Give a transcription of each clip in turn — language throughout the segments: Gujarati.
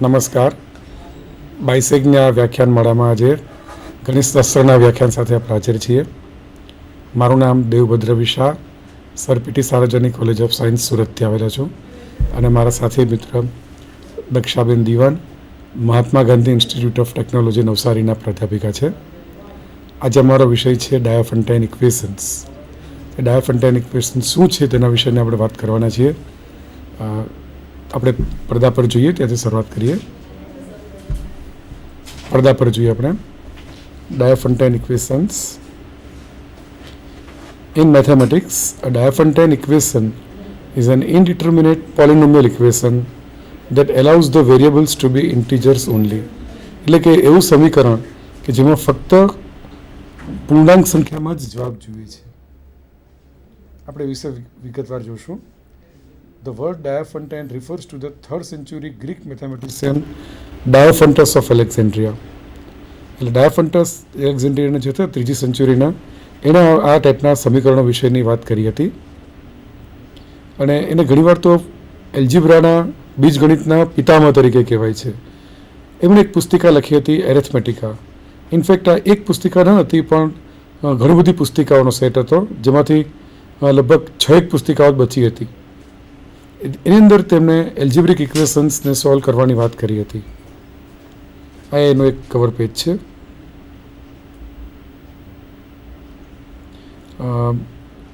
નમસ્કાર. બાયસેગના વ્યાખ્યાનમાળામાં આજે ગણિતશાસ્ત્રના વ્યાખ્યાન સાથે આપણે હાજર છીએ. મારું નામ દેવભદ્ર વિશા, સર પીટી સાર્વજનિક કોલેજ ઓફ સાયન્સ સુરતથી આવેલા છું અને મારા સાથી મિત્ર દક્ષાબેન દિવાન Mahatma Gandhi institute of technology નવસારીના પ્રાધ્યાપિકા છે. આજે અમારો વિષય છે ડાયોફન્ટાઇન ઇક્વેશન્સ. એ ડાયોફન્ટાઇન ઇક્વેશન્સ શું છે તેના વિષયની આપણે વાત કરવાના છીએ. આપણે પડદા પર જોઈએ ત્યાંથી શરૂઆત કરીએ. પડદા પર જોઈએ આપણે ડાયોફન્ટાઇન equations. In mathematics, a Diophantine equation is an indeterminate polynomial equation that allows the variables to be integers only. એટલે કે એવું સમીકરણ કે જેમાં ફક્ત પૂર્ણાંક સંખ્યામાં જ જવાબ જોઈએ છે. આપણે વિશે વિગતવાર જોશું. The word Diophantine refers to the 3rd century Greek mathematician Diophantus of Alexandria. એટલે ડાયોફન્ટસ એલેક્ઝેન્ડ્રિયાના જે હતા 3જી સેન્ચુરીના, એણે આ ટાઈપના સમીકરણો વિશેની વાત કરી હતી. અને એને ઘણીવાર તો એલ્જીબ્રાના બીજગણિતના પિતામહ તરીકે કહેવાય છે. એમણે એક પુસ્તિકા લખી હતી એરેથમેટિકા. ઇનફેક્ટ આ એક પુસ્તિકા ન હતી પણ ઘણી બધી પુસ્તિકાઓનો સેટ હતો, જેમાંથી લગભગ 6 પુસ્તિકાઓ બચી હતી. એની અંદર તેમણે એલ્જિબ્રિક ઇક્વેશન્સને સોલ્વ કરવાની વાત કરી હતી. આ એનો એક કવર પેજ છે.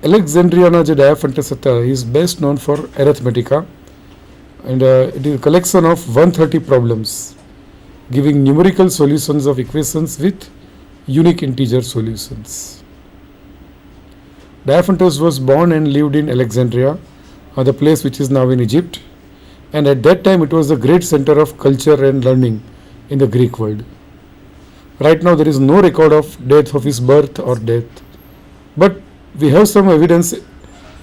એલેક્ઝેન્ડ્રિયાના જે ડાયોફન્ટસ હતા is best known for Arithmetica and it is collection of 130 problems giving numerical solutions of equations with unique integer solutions. Diophantus was born and lived in Alexandria, the place which is now in Egypt, and at that time it was a great center of culture and learning in the Greek world. Right now there is no record of death of his birth or death, but we have some evidence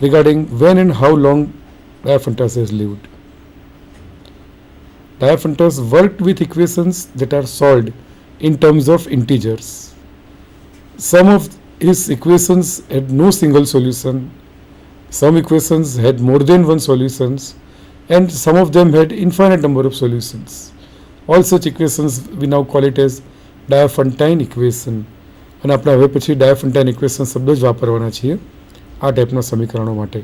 regarding when and how long Diophantus has lived. Diophantus worked with equations that are solved in terms of integers. Some of his equations had no single solution. Some equations had more than one solutions, and some of them had infinite number of solutions. All such equations we now call it as Diophantine equation. અને આપણે હવે પછી ડાયોફન્ટાઇન ઇક્વેશન શબ્દ જ વાપરવાના છીએ આ ટાઈપના સમીકરણો માટે.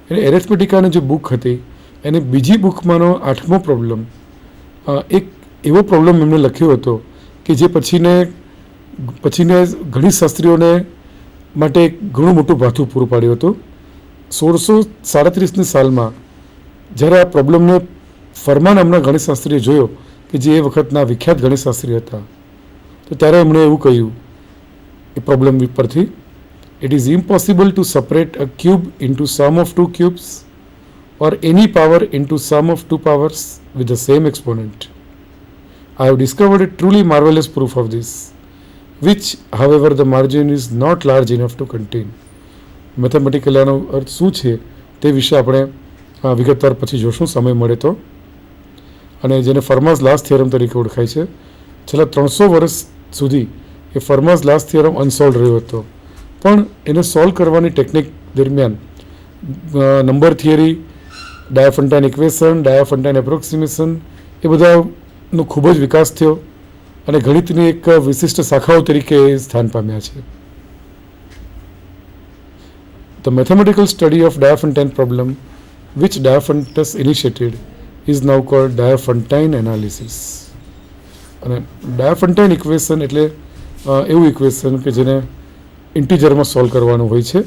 અને એરેથમેટિકાની જે બુક હતી એને બીજી બુકમાંનો 8મો પ્રોબ્લેમ એક એવો પ્રોબ્લેમ એમણે લખ્યો હતો કે જે પછીને ગણિતશાસ્ત્રીઓને માટે ઘણું મોટું ભાથું પૂરું પાડ્યું હતું. 1637ની સાલમાં જ્યારે આ પ્રોબ્લેમને ફરમા નામના ગણિતશાસ્ત્રીએ જોયો કે જે એ વખતના વિખ્યાત ગણિતશાસ્ત્રી હતા, તો ત્યારે એમણે એવું કહ્યું એ પ્રોબ્લેમ પરથી, it is impossible to separate a cube into sum of 2 cubes or any power into sum of 2 powers with the same exponent. I have discovered a truly marvellous proof of this, which however the margin is not large enough to contain. Mathematical આનો અર્થ શું છે તે વિશે આપણે વિગતવાર પછી જોશું સમય મળે તો. અને જેને ફર્માસ લાસ્ટ થિયરમ તરીકે ઓળખાય છે. છેલ્લા 300 વર્ષ સુધી એ ફર્માસ લાસ્ટ થિયરમ અનસોલ્વ રહ્યો હતો, પણ એને સોલ્વ કરવાની ટેકનિક દરમિયાન નંબર થિયરી, ડાયોફન્ટાઇન ઇક્વેશન, ડાયોફન્ટાઇન એપ્રોક્સિમેશન એ બધાનો ખૂબ જ વિકાસ થયો અને ગણિતની એક વિશિષ્ટ શાખાઓ તરીકે સ્થાન પામ્યા છે. The mathematical study of Diophantine problem which Diophantus initiated is now called Diophantine analysis. અને ડાયોફન્ટાઇન ઇક્વેશન એટલે એવું ઇક્વેશન કે જેને ઇન્ટીજરમાં સોલ્વ કરવાનું હોય છે,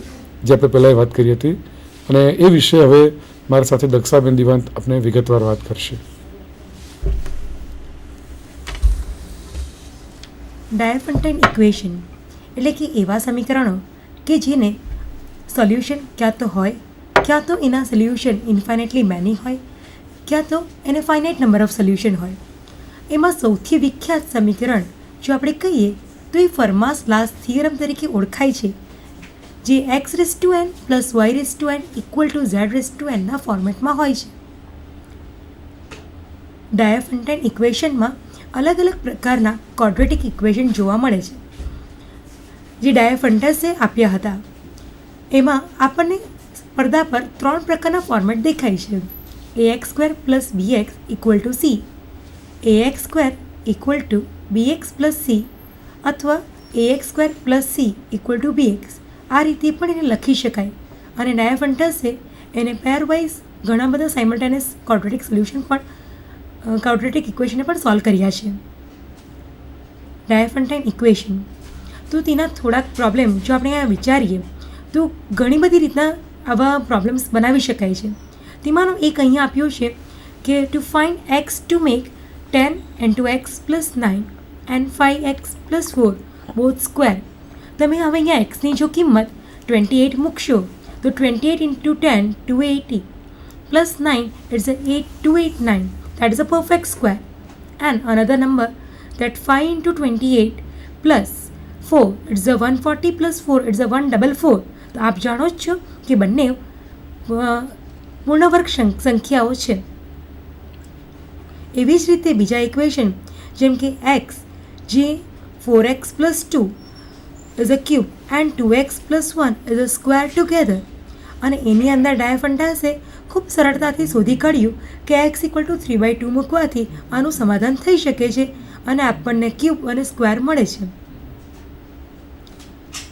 જે આપણે પહેલાં વાત કરી હતી. અને એ વિશે હવે મારા સાથે દક્ષાબેન દિવાન આપણે વિગતવાર વાત કરશે. ડાયોફન્ટાઇન ઇક્વેશન એટલે કે એવા સમીકરણો કે જેને સોલ્યુશન ક્યાં તો હોય, ક્યાં તો એના સોલ્યુશન ઇન્ફાઇનેટલી મેની હોય, ક્યાં તો એને ફાઇનાઇટ નંબર ઓફ સોલ્યુશન હોય. એમાં સૌથી વિખ્યાત સમીકરણ જો આપણે કહીએ તો એ ફર્માસ લાસ્ટ થિયરમ તરીકે ઓળખાય છે, જે x⁻n + y⁻n = z⁻n ફોર્મેટમાં હોય છે. ડાયફન્ટાઇન ઇક્વેશનમાં અલગ અલગ પ્રકારના ક્વોડ્રેટિક ઇક્વેશન જોવા મળે છે, જે ડાયફન્ટસે આપ્યા હતા. એમાં આપણને પડદા પર 3 પ્રકારના ફોર્મેટ દેખાય છે: ax² + bx = c, ax² = bx + c અથવા ax² + c = bx. આ રીતે પણ એને લખી શકાય. અને ડાયફન્ટસે એને પેરવાઇઝ ઘણા બધા સાયમલ્ટેનિયસ ક્વોડ્રેટિક ઇક્વેશનને પણ સોલ્વ કર્યા છે. ડાયફન્ટાઇન ઇક્વેશન, તો તેના થોડાક પ્રોબ્લેમ જો આપણે અહીંયા વિચારીએ તો ઘણી બધી રીતના આવા પ્રોબ્લેમ્સ બનાવી શકાય છે. તેમાંનો એક અહીંયા આપ્યો છે કે to find x to make 10 × x + 9 and 5x + 4 both square. તમે હવે અહીંયા એક્સની જો કિંમત 28 મૂકશો તો 28 × 10 280 + 9 it's a 8289. That is a perfect square. And another number that 5 × 28 + 4 it's a 140 + 4 it's a 144. તો આપ જાણો જ છો કે બંને પૂર્ણવર્ગ સંખ્યાઓ છે. એવી જ રીતે બીજા ઇક્વેશન જેમ કે x જે 4x + 2 is a cube and 2x + 1 is a square together. અને એની અંદર ડાયફન્ટાસે ખૂબ સરળતાથી શોધી કાઢ્યું કે x = 3/2 મૂકવાથી આનું સમાધાન થઈ શકે છે અને આપણને ક્યુબ અને સ્ક્વેર મળે છે.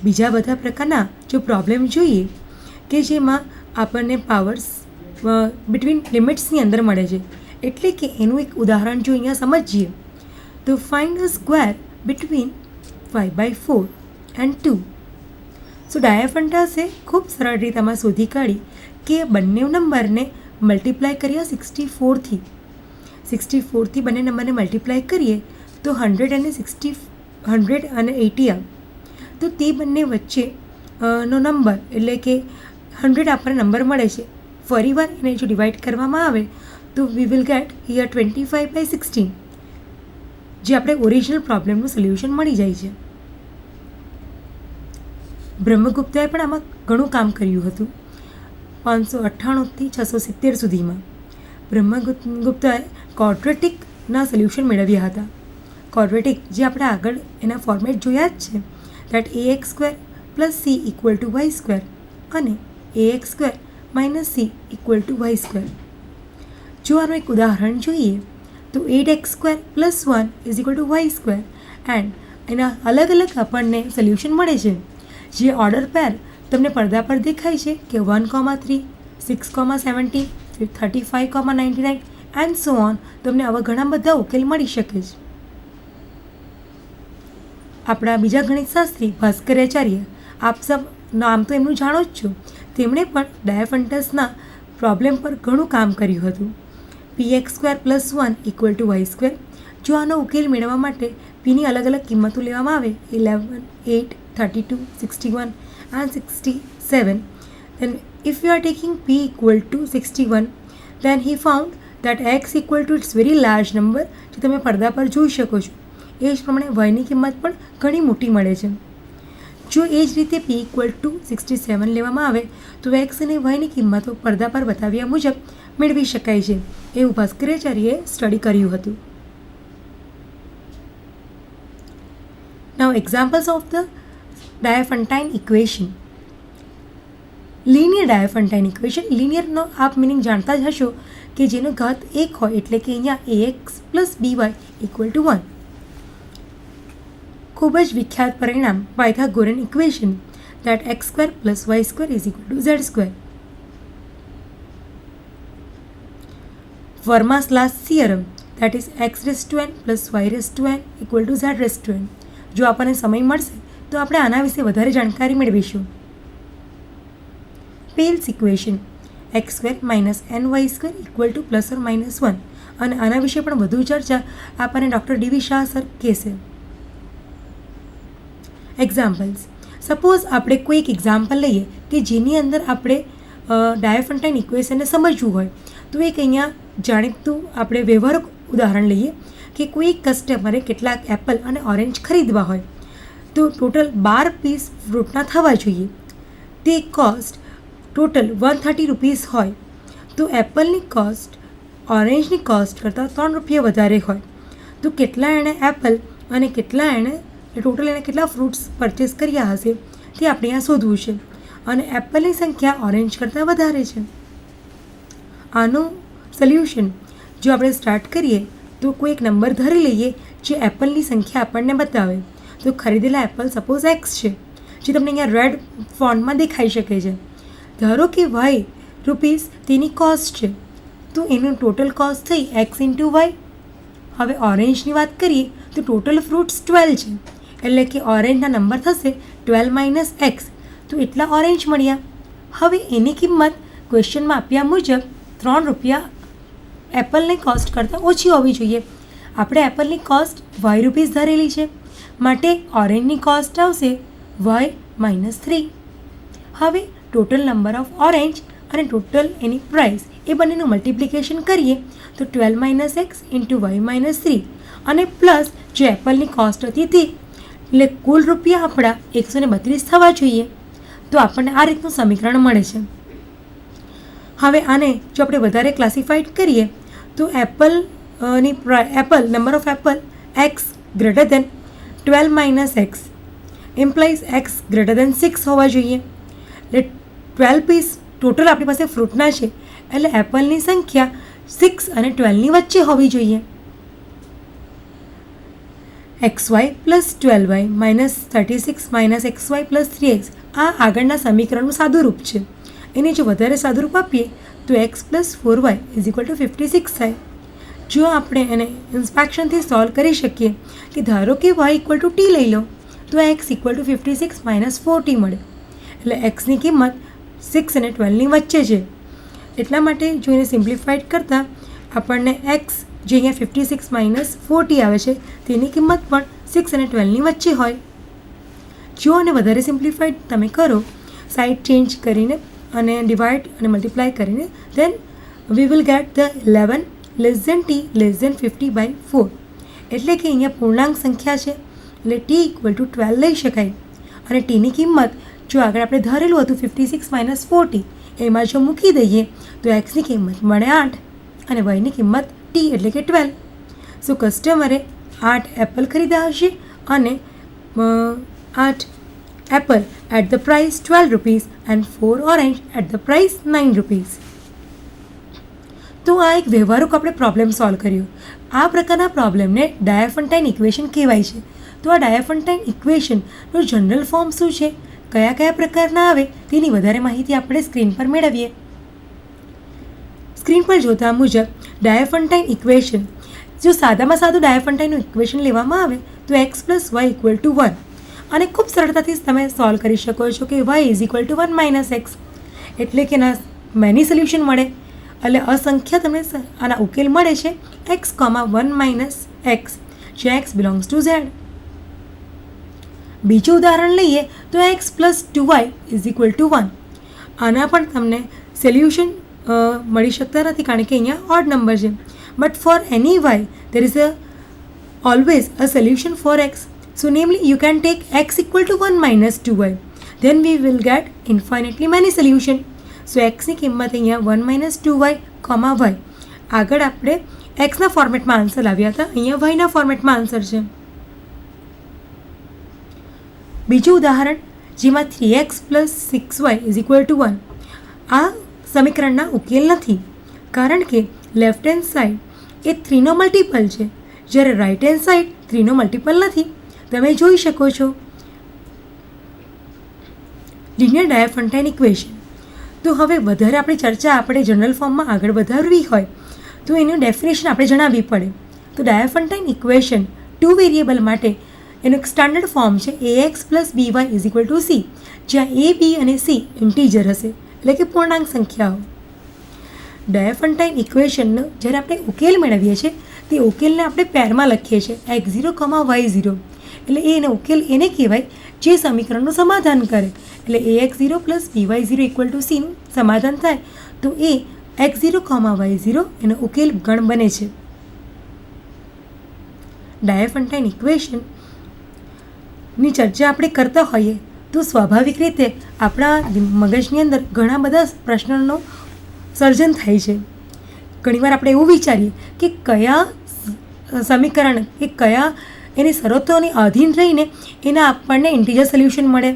બીજા બધા પ્રકારના જો પ્રોબ્લેમ જોઈએ કે જેમાં આપણને પાવર્સ બિટવીન લિમિટ્સની અંદર મળે છે, એટલે કે એનું એક ઉદાહરણ જો અહીંયા સમજીએ તો find a square between 5/4 and 2. સો ડાયફન્ટાસે ખૂબ સરળ રીતે આમાં શોધી કાઢી કે બંને નંબરને મલ્ટીપ્લાય કર્યા 64થી. 64થી બંને નંબરને મલ્ટીપ્લાય કરીએ તો 180 આવે. તો તે બંને વચ્ચે નો નંબર એટલે કે 100 આપણને નંબર મળે છે. ફરીવાર એને જો ડિવાઈડ કરવામાં આવે તો વી વિલ ગેટ હિયર 25/16, જે આપણે ઓરિજિનલ પ્રોબ્લેમનું સોલ્યુશન મળી જાય છે. બ્રહ્મગુપ્તાએ પણ આમાં ઘણું કામ કર્યું હતું. 598થી 670 સુધીમાં બ્રહ્મગુપ્તાએ ક્વોડ્રેટિકના સોલ્યુશન મેળવ્યા હતા. ક્વોડ્રેટિક જે આપણે આગળ એના ફોર્મેટ જોયા જ છે, that ax² + c = y² અને ax² - c = y². જો આનું એક ઉદાહરણ જોઈએ તો 8x² + 1 = y² એન્ડ એના અલગ અલગ આપણને સોલ્યુશન મળે છે, જે ઓર્ડર પેર તમને પડદા પર દેખાય છે કે 1,3, 6,17, 35,99 એન્ડ સો ઓન. તમને આવા ઘણા બધા ઉકેલ મળી શકે છે. આપણા બીજા ગણિતશાસ્ત્રી ભાસ્કરાચાર્ય, આપ સબ નામ તો એમનું જાણો જ છો, તેમણે પણ ડાયફન્ટસના પ્રોબ્લેમ પર ઘણું કામ કર્યું હતું. px² + 1 = y². જો આનો ઉકેલ મેળવવા માટે પીની અલગ અલગ કિંમતો લેવામાં આવે 11, 8, 32, 61 and 67, then if you are taking p = 61, then he found that x = its very large number, જે તમે પડદા પર જોઈ શકો છો. એ જ પ્રમાણે yની કિંમત પણ ઘણી મોટી મળે છે. જો એ જ રીતે p = 67 લેવામાં આવે તો x અને yની કિંમતો પડદા પર બતાવ્યા મુજબ મેળવી શકાય છે, એવું ભાસ્કરાચાર્યએ સ્ટડી કર્યું હતું. Now examples of the Diophantine equation. Linear Diophantine equation. લિનિયરનો આપ મિનિંગ જાણતા જ હશો કે જેનો ઘાત 1 હોય, એટલે કે અહીંયા ax + by = 1. ખૂબ જ વિખ્યાત પરિણામ Pythagorean equation, that x² + y² = z². Fermat's last theorem, that is x⁻n + y⁻n = z⁻n. જો આપણને સમય મળશે તો આપણે આના વિશે વધારે જાણકારી મેળવીશું. પેલ્સ ઇક્વેશન, x² - ny² = ±1. અને આના વિશે પણ વધુ ચર્ચા આપણને ડૉક્ટર ડી.વી. શાહ સર કહેશે. એક્ઝામ્પલ્સ. સપોઝ આપણે કોઈ એક એક્ઝામ્પલ લઈએ કે જેની અંદર આપણે ડાયફન્ટાઇન ઇક્વેશનને સમજવું હોય તો એક અહીંયા જાણીતું આપણે વ્યવહારક ઉદાહરણ લઈએ કે કોઈ એક કસ્ટમરે કેટલાક એપલ અને ઓરેન્જ ખરીદવા હોય તો ટોટલ 12 પીસ ફ્રૂટના થવા જોઈએ. તે કોસ્ટ ટોટલ 130 રૂપીસ હોય તો એપલની કોસ્ટ ઓરેન્જની કોસ્ટ કરતાં 3 રૂપિયા વધારે હોય. તો કેટલા એણે એપલ અને કેટલા એણે ટોટલ એણે કેટલા ફ્રૂટ્સ પરચેસ કર્યા હશે તે આપણે અહીંયા શોધવું છે. અને એપલની સંખ્યા ઓરેન્જ કરતાં વધારે છે. આનું સોલ્યુશન જો આપણે સ્ટાર્ટ કરીએ તો કોઈ એક નંબર ધરી લઈએ જે એપલની સંખ્યા આપણને બતાવે. તો ખરીદેલા એપલ સપોઝ એક્સ છે, જે તમને અહીંયા રેડ ફોન્ટમાં દેખાઈ શકે છે. ધારો કે વાય રૂપીસ તેની કોસ્ટ છે, તો એનું ટોટલ કોસ્ટ થઈ એક્સ ઇન્ટુ વાય. હવે ઓરેન્જની વાત કરીએ તો ટોટલ ફ્રૂટ્સ 12 છે, એટલે કે ઓરેન્જના નંબર થશે 12 માઇનસ એક્સ, તો એટલા ઓરેન્જ મળ્યા. હવે એની કિંમત ક્વેશ્ચનમાં આપ્યા મુજબ 3 રૂપિયા એપલની કોસ્ટ કરતાં ઓછી હોવી જોઈએ. આપણે એપલની કોસ્ટ વાય રૂપીસ ધરેલી છે, માટે ઓરેન્જની કોસ્ટ આવશે વાય -3. હવે ટોટલ નંબર ઓફ ઓરેન્જ અને ટોટલ એની પ્રાઇસ એ બંનેનું મલ્ટિપ્લિકેશન કરીએ તો 12 માઇનસ એક્સ ઇન્ટુ વાય -3 અને પ્લસ જે એપલની કોસ્ટ હતી તે, એટલે કુલ રૂપિયા આપણા 132 થવા જોઈએ. તો આપણને આ રીતનું સમીકરણ મળે છે. હવે આને જો આપણે વધારે ક્લાસિફાઈડ કરીએ તો Apple number of Apple x greater than 12 minus x implies x greater than 6 હોવા જોઈએ. એટલે 12 પીસ ટોટલ આપણી પાસે ફ્રૂટના છે, એટલે એપલની સંખ્યા 6 અને 12ની વચ્ચે હોવી જોઈએ. XY plus 12y -36 minus XY plus 3x આ આગળના સમીકરણનું સાદું રૂપ છે. એને જો વધારે સાદું રૂપ આપીએ તો x પ્લસ 4y = 56 થાય. જો આપણે એને ઇન્સ્પેક્શનથી સોલ્વ કરી શકીએ કે ધારો કે y = t લઈ લો તો x = 56 - 4t મળે. એટલે xની કિંમત 6 અને 12ની વચ્ચે છે. એટલા માટે જો એને સિમ્પ્લિફાઈડ કરતાં આપણને x જે અહીંયા 56 - 4t આવે છે તેની કિંમત પણ 6 અને 12ની વચ્ચે હોય. જો અને વધારે સિમ્પ્લિફાઈડ તમે કરો સાઈડ ચેન્જ કરીને અને ડિવાઈડ અને મલ્ટીપ્લાય કરીને, then we will get the 11 t <50/4. એટલે કે અહીંયા પૂર્ણાંક સંખ્યા છે, એટલે t = 12 લઈ શકાય. અને ટીની કિંમત જો આગળ આપણે ધારેલું હતું 56 - 4t એમાં જો મૂકી દઈએ તો એક્સની કિંમત મળે 8 અને વાયની કિંમત t એટલે કે 12. સો કસ્ટમરે 8 એપલ ખરીદ્યા હશે અને 8 apple at the price 12 rupees and 4 orange at the price 9 rupees. તો આ એક વ્યવહારુ આપણે પ્રોબ્લેમ સોલ્વ કર્યો. આ પ્રકારના પ્રોબ્લેમને ડાયાફન્ટાઇન ઇક્વેશન કહેવાય છે. તો આ ડાયાફન્ટાઇન ઇક્વેશનનું જનરલ ફોર્મ શું છે, કયા કયા પ્રકારના આવે તેની વધારે માહિતી આપણે સ્ક્રીન પર મેળવીએ. સ્ક્રીન પર જોતા મુજબ ડાયાફન્ટાઇન ઇક્વેશન, જો સાદામાં સાદું ડાયાફન્ટાઇનનું ઇક્વેશન લેવામાં આવે તો x + y = 1 અને ખૂબ સરળતાથી તમે સોલ્વ કરી શકો છો કે y = 1 - x, એટલે કે ના મેની સોલ્યુશન મળે. એટલે અસંખ્ય તમને આના ઉકેલ મળે છે x, 1 - x, જે x બિલોંગ્સ ટુ z. બીજું ઉદાહરણ લઈએ તો x + 2y = 1. આના પણ તમને સોલ્યુશન મળી શકતા નથી કારણ કે અહીંયા ઓડ નંબર છે. But four any y there is always a solution for x. So namely you can take x = 1 - 2y. Then we will get infinitely many solution. So x ની કિંમત અહીંયા 1 - 2y, y. આગળ આપણે xના ફોર્મેટમાં આન્સર લાવ્યા હતા, અહીંયા yના ફોર્મેટમાં આન્સર છે. બીજું ઉદાહરણ જેમાં 3x + 6y = 1. આ સમીકરણના ઉકેલ નથી કારણ કે લેફ્ટ હેન્ડ સાઈડ એ 3નો મલ્ટિપલ છે, જ્યારે રાઇટ હેન્ડ સાઈડ 3નો મલ્ટિપલ નથી. તમે જોઈ શકો છો. Linear Diophantine equation. તો હવે વધારે આપણી ચર્ચા આપણે જનરલ ફોર્મમાં આગળ વધારવી હોય તો એનું ડેફિનેશન આપણે જણાવવી પડે. તો ડાયાફન્ટાઇન ઇક્વેશન 2 વેરિયેબલ માટે એનું એક સ્ટાન્ડર્ડ ફોર્મ છે ax + by = c, જ્યાં a, b અને c ઇન્ટીજર હશે, એટલે કે પૂર્ણાંક સંખ્યાઓ. ડાયાફન્ટાઇન ઇક્વેશનનો જ્યારે આપણે ઉકેલ મેળવીએ છીએ તે ઉકેલને આપણે પેરમાં લખીએ છીએ x0, y0. એટલે એનો ઉકેલ એને કહેવાય જે સમીકરણનું સમાધાન કરે. એટલે ax0 + by0 = c નું સમાધાન થાય તો એ x0, y0 એનો ઉકેલ ગણ બને છે. ડાયાફન્ટાઇન ઇક્વેશન ની ચર્ચા આપણે કરતા હોઈએ તો સ્વાભાવિક રીતે આપણા મગજની અંદર ઘણા બધા પ્રશ્નોનું સર્જન થાય છે. ઘણીવાર આપણે એવું વિચારીએ કે કયા સમીકરણ કે કયા એની શરતોની આધીન રહીને એના આપણને ઇન્ટિજર સોલ્યુશન મળે,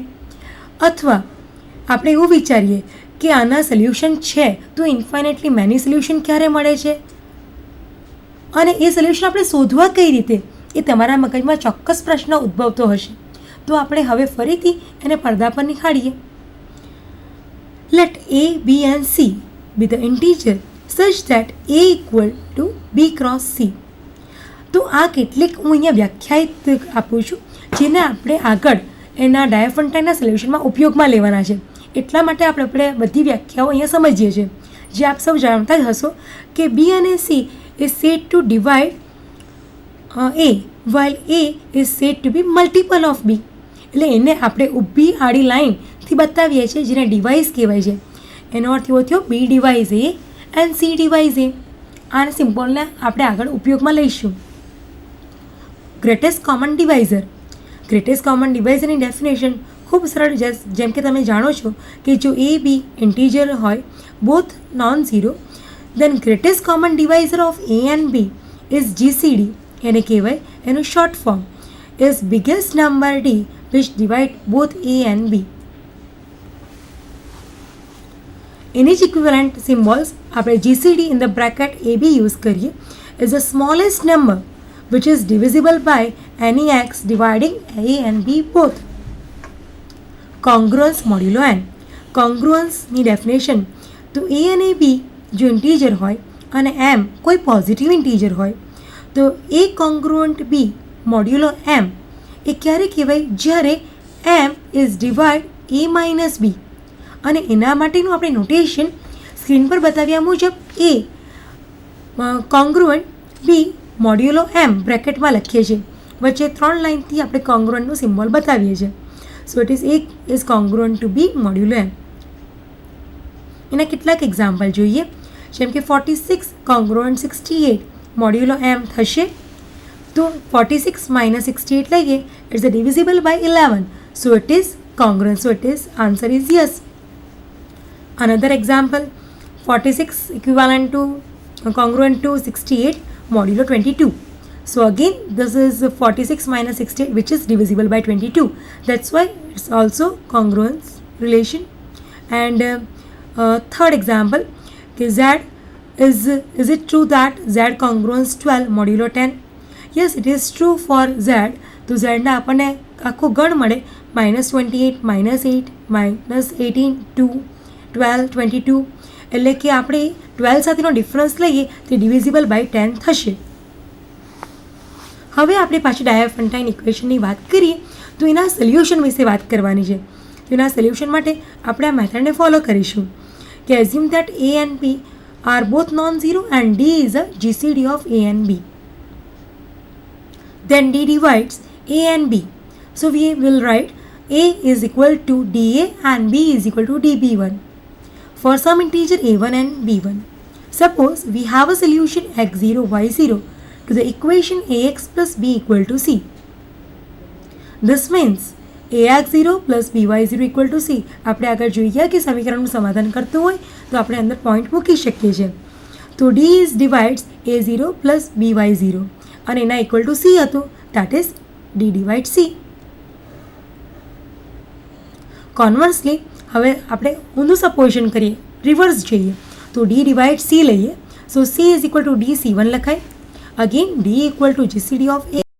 અથવા આપણે એવું વિચારીએ કે આના સોલ્યુશન છે તો ઇન્ફાઇનેટલી મેની સોલ્યુશન ક્યારે મળે છે, અને એ સોલ્યુશન આપણે શોધવા કઈ રીતે, એ તમારા મગજમાં ચોક્કસ પ્રશ્ન ઉદ્ભવતો હશે. તો આપણે હવે ફરીથી એને પડદા પર નિહાળીએ. Let A, B and C be the integer such that A equal to B cross C. તો આ કેટલીક હું અહીંયા વ્યાખ્યાયિત આપું છું જેને આપણે આગળ એના ડાયાફન્ટાઇનના સોલ્યુશનમાં ઉપયોગમાં લેવાના છે. એટલા માટે આપણે બધી વ્યાખ્યાઓ અહીંયા સમજીએ છીએ. જે આપ સૌ જાણતા જ હશો કે B અને C is said to divide A while A is said to be multiple of B. એટલે એને આપણે ઊભી આડી લાઈનથી બતાવીએ છીએ જેને ડિવાઇઝ કહેવાય છે. એનો અર્થ એવો થયો B divides A and C divides A. આને સિમ્પલને આપણે આગળ ઉપયોગમાં લઈશું. Greatest common divisor. Greatest common ડિવાઇઝરની ડેફિનેશન ખૂબ સરળ, જેમ કે તમે જાણો છો કે જો A B ઇન્ટીજર હોય, both non zero, then greatest common divisor of A and B is GCD. એને કહેવાય, એનું short form is biggest number D which divide both A and B. એની જ ઇક્વિવેલન્ટ સિમ્બોલ્સ આપણે GCD in the bracket AB use કરીએ is the smallest number which is divisible by any x dividing A and B both. કોંગ્રુઅન્સ મોડ્યુલો n. કોંગ્રુઅન્સની ડેફિનેશન તો A અને B જો ઇન્ટીજર હોય અને m કોઈ પોઝિટિવ ઇન્ટીજર હોય તો A કોંગ્રુઅન્ટ B મોડ્યુલો m એ ક્યારે કહેવાય, જ્યારે m is divide A minus B. અને એના માટેનું આપણે નોટેશન સ્ક્રીન પર બતાવ્યા મુજબ A કોંગ્રુઅન્ટ B મોડ્યુલો m બ્રેકેટમાં લખીએ છીએ. વચ્ચે 3 લાઇનથી આપણે કોંગ્રુઅન્ટનું સિમ્બોલ બતાવીએ છીએ. So it is A is congruent to B modulo m. એના કેટલાક એક્ઝામ્પલ જોઈએ, જેમ કે 46 કોંગ્રુઅન્ટ 68 મોડ્યુલો m થશે. તો 46 minus 68 લઈએ, it's a divisible by 11, so it is congruent, so it is answer is yes. Another example, 46 equivalent to congruent to 68 modulo 22. So again this is 46 minus 68 which is divisible by 22, that's why it's also congruence relation. And third example, Z is it true that Z congruence 12 modulo 10? Yes, it is true for Z. તો ઝેડના આપણને આખો ગણ મળે, -28, -8, -18, 2, 12, 22. એટલે કે આપણે 12 સાથેનો ડિફરન્સ લઈએ તે ડિવિઝિબલ બાય 10 થશે. હવે આપણે પાછી ડાયાફન્ટાઇન ઇક્વેશનની વાત કરીએ તો એના સોલ્યુશન વિશે વાત કરવાની છે. તો એના સોલ્યુશન માટે આપણે આ મેથડને ફોલો કરીશું કે assume that A and B are both non zero and D is a GCD of A and B. Then D divides A and B. So we will write A is equal to DA and B is equal to DB1 for some integer A1 and B1. Suppose we have a solution x0, y0 to the equation AX plus B equal to C. This means AX0 plus BY0 equal to C. આપણે આગળ જોઈએ કે સમીકરણનું સમાધાન કરતું હોય તો આપણે અંદર પોઈન્ટ મૂકી શકીએ છીએ. તો D is divides A0 plus BY0 અને એના ઇક્વલ ટુ C હતું, that is D divide C. કોન્વર્સલી હવે આપણે ઊંધું સપોઝિશન કરીએ, રિવર્સ જઈએ તો D ડિવાઇડ C લઈએ. સો C is equal to D C1 લખાય. Again D equal to GCD of A